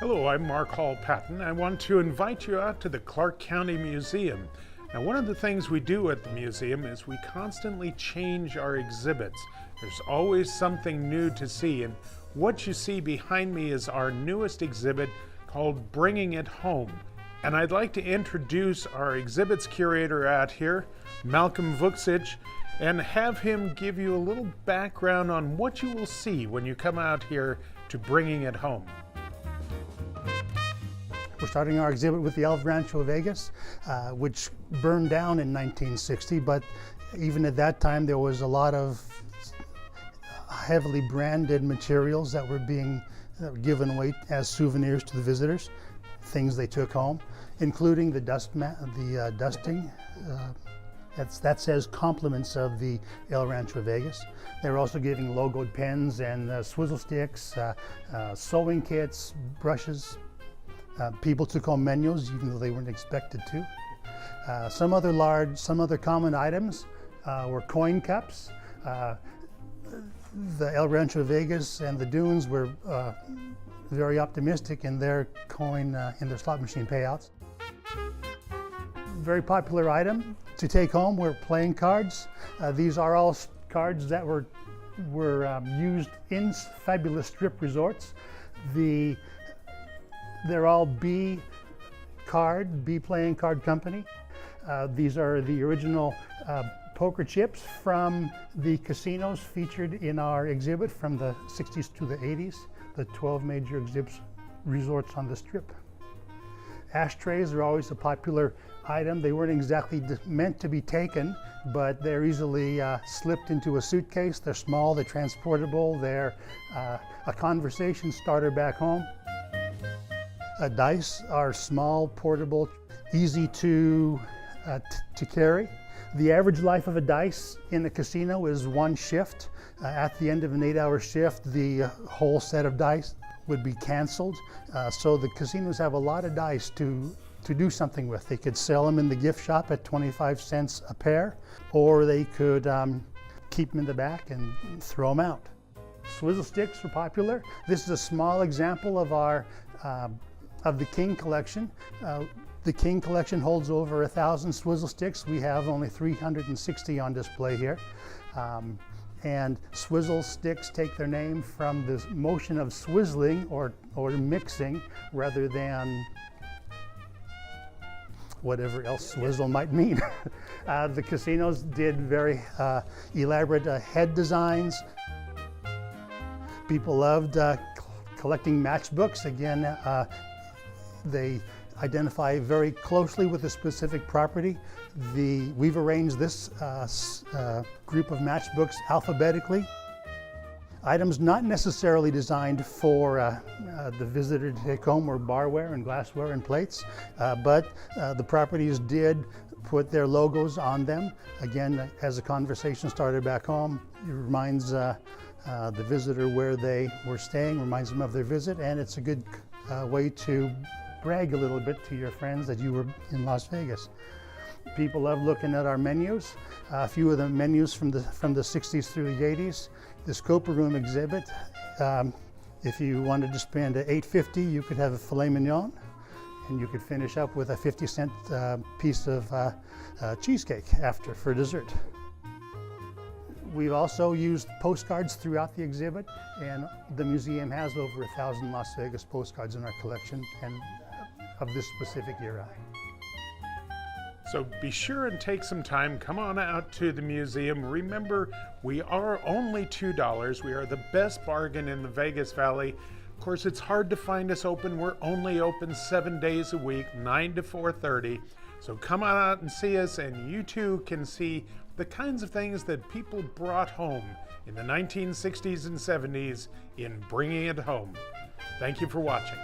Hello, I'm Mark Hall-Patton. I want to invite you out to the Clark County Museum. Now, one of the things we do at the museum is we constantly change our exhibits. There's always something new to see, and what you see behind me is our newest exhibit called Bringing It Home. And I'd like to introduce our exhibits curator out here, Malcolm Vuksich, and have him give you a little background on what you will see when you come out here to Bringing It Home. We're starting our exhibit with the Rancho Vegas, which burned down in 1960, but even at that time there was a lot of heavily branded materials that were being given away as souvenirs to the visitors, things they took home, including the dusting. That says compliments of the El Rancho Vegas. They were also giving logoed pens and Swizzle Sticks, sewing kits, brushes. People took home menus even though they weren't expected to. Some other common items were coin cups. The El Rancho Vegas and the Dunes were very optimistic in their slot machine payouts. Very popular item to take home were playing cards. These are all cards that were used in fabulous strip resorts. They're all B Playing Card Company. These are the original poker chips from the casinos featured in our exhibit from the 60s to the 80s, the 12 major resorts on the strip. Ashtrays are always a popular item. They weren't exactly meant to be taken, but they're easily slipped into a suitcase. They're small, they're transportable, they're a conversation starter back home. Dice are small, portable, easy to carry. The average life of a dice in a casino is one shift. At the end of an 8-hour shift, the whole set of dice would be canceled. So the casinos have a lot of dice to do something with. They could sell them in the gift shop at 25 cents a pair, or they could keep them in the back and throw them out. Swizzle Sticks were popular. This is a small example of the King collection. The King collection holds over 1,000 Swizzle Sticks. We have only 360 on display here. And Swizzle Sticks take their name from the motion of swizzling or mixing rather than whatever else swizzle might mean. The casinos did very elaborate head designs. People loved collecting matchbooks. Again, they identify very closely with a specific property. We've arranged this group of matchbooks alphabetically. Items not necessarily designed for the visitor to take home were barware and glassware and plates, but the properties did put their logos on them. Again, as a conversation started back home, it reminds the visitor where they were staying, reminds them of their visit, and it's a good way to brag a little bit to your friends that you were in Las Vegas. People love looking at our menus. A few of the menus from the 60s through the 80s. The Scoper Room exhibit, if you wanted to spend $8.50, you could have a filet mignon, and you could finish up with a 50-cent piece of cheesecake for dessert. We've also used postcards throughout the exhibit, and the museum has over 1,000 Las Vegas postcards in our collection and of this specific era. So be sure and take some time, come on out to the museum. Remember, we are only $2. We are the best bargain in the Vegas Valley. Of course, it's hard to find us open. We're only open 7 days a week, 9 to 4:30. So come on out and see us, and you too can see the kinds of things that people brought home in the 1960s and 70s in Bringing It Home. Thank you for watching.